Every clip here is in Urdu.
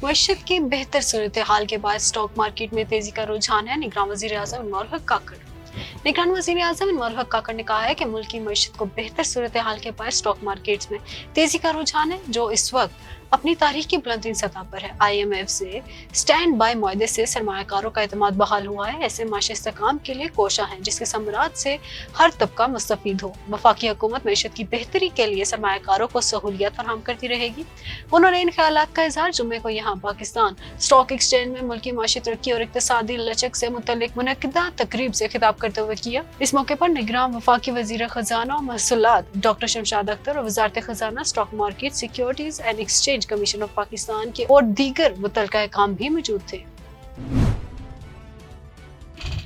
معیشت کی بہتر صورتحال کے بعد اسٹاک مارکیٹ میں تیزی کا رجحان ہے۔ نگراں وزیر اعظم انوار الحق کاکڑ نگران وزیر اعظم انوار الحق کاکڑ نے کہا ہے کہ ملک کی معیشت کو بہتر صورتحال کے باعث اسٹاک مارکیٹس میں تیزی کا رجحان ہے، جو اس وقت اپنی تاریخ کی بلند ترین سطح پر ہے۔ آئی ایم ایف سے اسٹینڈ بائی معاہدے سے سرمایہ کاروں کا اعتماد بحال ہوا ہے۔ ایسے معاشی استحکام کے لیے کوشاں ہیں جس کے ثمرات سے ہر طبقہ مستفید ہو۔ وفاقی حکومت معیشت کی بہتری کے لیے سرمایہ کاروں کو سہولیات فراہم کرتی رہے گی۔ انہوں نے ان خیالات کا اظہار جمعے کو یہاں پاکستان اسٹاک ایکسچینج میں ملکی معاشی ترقی اور اقتصادی لچک سے متعلق منعقدہ تقریب سے خطاب کرتے ہوئے کیا۔ اس موقع پر نگراں وفاقی وزیر خزانہ و محصولات ڈاکٹر شمشاد اختر اور وزارت خزانہ، stock market, securities and exchange commission of Pakistan کے اور دیگر متعلقہ حکام بھی موجود تھے۔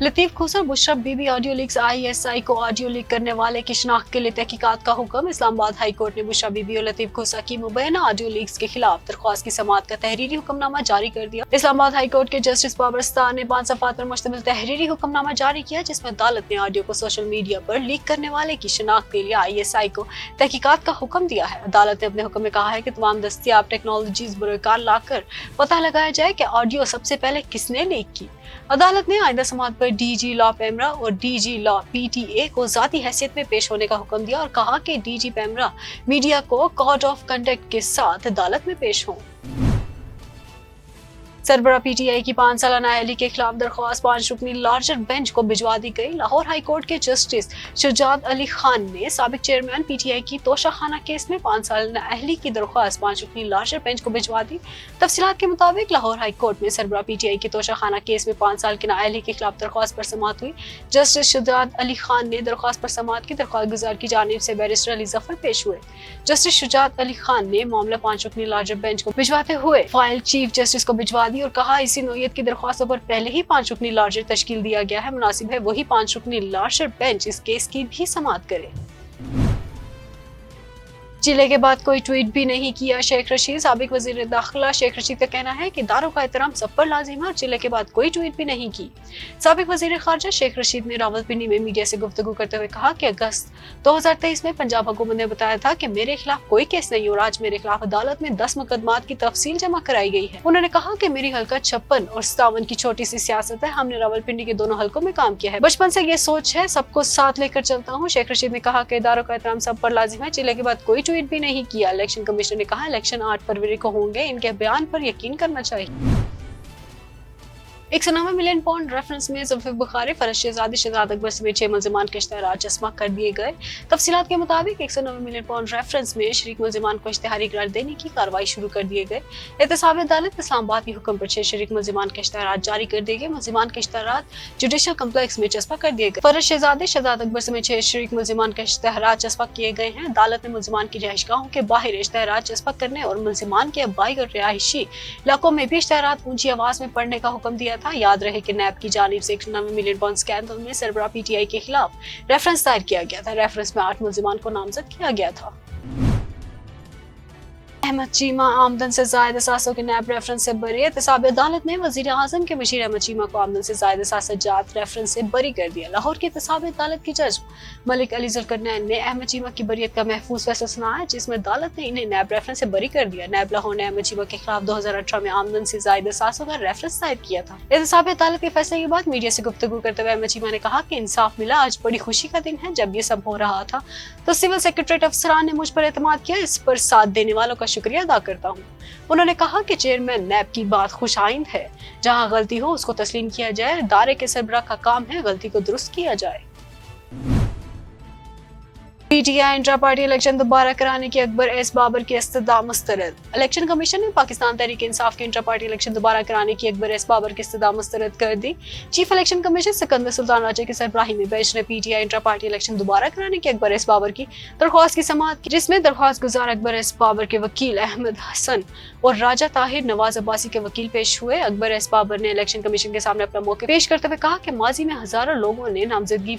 لطیف کھوسا اور Bushra Bibi audio leaks I S I کو آڈیو لیک کرنے والے کی شناخت کے لیے تحقیقات کا حکم۔ اسلام آباد ہائی کورٹ نے بشرا بی بی اور لطیف کھوسا کی مبینہ آڈیو لیکس کے خلاف درخواست کی سماعت کا تحریری حکم نامہ جاری کر دیا۔ اسلام آباد ہائی کورٹ کے جسٹس بابرستان نے 5 صفحات پر مشتمل تحریری حکم نامہ جاری کیا، جس میں عدالت نے آڈیو کو سوشل میڈیا پر لیک کرنے والے کی شناخت کے لیے آئی ایس آئی کو تحقیقات کا حکم دیا ہے۔ عدالت نے اپنے حکم میں کہا ہے کہ تمام دستیاب ٹیکنالوجیز بروئے کار لا کر پتہ لگایا جائے کہ آڈیو سب سے پہلے کس نے لیک کی۔ عدالت نے آئندہ سماعت پر ڈی جی لا پیمرا اور D G law P T A کو ذاتی حیثیت میں پیش ہونے کا حکم دیا اور کہا کہ ڈی جی پیمرا میڈیا کو کوڈ آف کنڈکٹ کے ساتھ عدالت میں پیش ہوں۔ سربراہ پی ٹی آئی کی 5 سالہ نااہلی کے خلاف درخواست 5 رکنی لارجر بینچ کو بھجوا دی گئی۔ لاہور ہائی کورٹ کے جسٹس شجاعت علی خان نے سابق چیئرمین پی ٹی آئی کی توشہ خانہ کیس میں 5 سالہ نااہلی کی درخواست 5 رکنی لارجر بینچ کو بھجوا دی۔ تفصیلات کے مطابق لاہور ہائی کورٹ میں سربراہ پی ٹی آئی کی توشہ خانہ کیس میں 5 سال کی نااہلی کے خلاف درخواست پر سماعت ہوئی۔ جسٹس شجاعت علی خان نے درخواست پر سماعت کی۔ درخواست گزار کی جانب سے بیرسٹر علی ظفر پیش ہوئے۔ جسٹس شجاعت علی خان نے معاملہ 5 رکنی لارجر بینچ کو بھجواتے ہوئے فائل چیف جسٹس کو بھجوا دی اور کہا اسی نوعیت کی درخواستوں پر پہلے ہی 5 رکنی لارجر تشکیل دیا گیا ہے، مناسب ہے وہی 5 رکنی لارجر بینچ اس کیس کی بھی سماعت کرے۔ چلے کے بعد کوئی ٹویٹ بھی نہیں کیا شیخ رشید۔ سابق وزیر داخلہ شیخ رشید کا کہنا ہے کہ اداروں کا احترام سب پر لازم ہے اور چلے کے بعد کوئی ٹویٹ بھی نہیں کی۔ سابق وزیر خارجہ شیخ رشید نے راولپنڈی میں میڈیا سے گفتگو کرتے ہوئے کہا کہ اگست 2023 میں پنجاب حکومت نے بتایا تھا کہ میرے خلاف کوئی کیس نہیں اور آج میرے خلاف عدالت میں 10 مقدمات کی تفصیل جمع کرائی گئی ہے۔ انہوں نے کہا کہ میری حلقہ 56 اور 57 کی چھوٹی سی سیاست ہے، ہم نے راولپنڈی کے دونوں حلقوں میں کام کیا ہے، بچپن سے یہ سوچ ہے، سب کو ساتھ لے کر چلتا ہوں۔ شیخ رشید نے کہا کہ اداروں کا احترام سب پر لازم ہے، چلے کے بعد کوئی ٹویٹ بھی نہیں کیا۔ الیکشن کمیشن نے کہا الیکشن 8 فروری کو ہوں گے، ان کے بیان پر یقین کرنا چاہیے۔ 109 ملین پاؤنڈ ریفرنس میں زلفی بخاری، فرز شہزادی، شہزاد اکبر سمیت 6 ملزمان کے اشتہارات چسپاں کر دیے گئے۔ تفصیلات کے مطابق 109 ملین پاؤنڈ ریفرنس میں شریک ملزمان کو اشتہاری قرار دینے کی کارروائی شروع کر دیے گئے۔ احتساب عدالت اسلام آباد کے حکم پر 6 شریک ملزمان کے اشتہارات جاری کر دیے گئے۔ ملزمان کے اشتہارات جوڈیشل کمپلیکس میں چسپاں کر دیے گئے۔ فرز شہزادی، شہزاد اکبر سمیت 6 شریک ملزمان کے اشتہارات چسپاں کیے گئے ہیں۔ عدالت نے ملزمان کی رہائش گاہوں کے باہر اشتہارات چسپاں کرنے اور ملزمان کے آبائی اور رہائشی علاقوں میں بھی اشتہارات اونچی آواز میں پڑھنے کا حکم دیا تھا۔ یاد رہے کہ نیب کی جانب سے 109 ملین پاؤنڈ اسکینڈل میں سربراہ پی ٹی آئی کے خلاف ریفرنس دائر کیا گیا تھا۔ ریفرنس میں 8 ملزمان کو نامزد کیا گیا تھا۔ احمد چیمہ آمدن سے زائد اثاثوں کے نیب ریفرنس سے بری۔ احتساب عدالت نے وزیر اعظم کے مشیر احمد چیمہ کو آمدن سے زائد اثاثہ جات ریفرنس سے بری کر دیا۔ لاہور کی احتساب عدالت کی جج ملک علی ذوالقرنین نے احمد چیمہ کی بریت کا محفوظ فیصلہ سنایا، جس میں عدالت نے انہیں نیب ریفرنس سے بری کر دیا۔ نیب لاہور نے احمد چیمہ کے خلاف 2018 میں آمدن سے زائد اثاثوں کا ریفرنس دائر کیا تھا۔ احتساب عدالت کے فیصلے کے بعد میڈیا سے گفتگو کرتے ہوئے احمد چیمہ نے کہا کہ انصاف ملا، آج بڑی خوشی کا دن ہے۔ جب یہ سب ہو رہا تھا تو سول سیکریٹریٹ افسران نے مجھ پر اعتماد کیا، اس پر ساتھ دینے والوں کا شکریہ ادا کرتا ہوں۔ انہوں نے کہا کہ چیئرمین نیب کی بات خوش آئند ہے، جہاں غلطی ہو اس کو تسلیم کیا جائے، ادارے کے سربراہ کا کام ہے غلطی کو درست کیا جائے۔ P T I intra party election دوبارہ کرانے کی اکبر ایس بابر کی استدعا مسترد۔ الیکشن کمیشن نے پاکستان تحریک انصاف کے انٹرا پارٹی الیکشن دوبارہ کرانے کی اکبر ایس بابر کی استدعا مسترد کر دی۔ چیف الیکشن کمیشن سکندر سلطان راجہ کی سربراہی میں بینچ نے P T I intra party election دوبارہ کرانے کی اکبر ایس بابر کی درخواست کی سماعت کی، جس میں درخواست گزار اکبر ایس بابر کے وکیل احمد حسن اور راجہ طاہر نواز عباسی کے وکیل پیش ہوئے۔ اکبر ایس بابر نے الیکشن کمیشن کے سامنے اپنا موقف پیش کرتے ہوئے کہا کہ ماضی میں ہزاروں لوگوں نے نامزدگی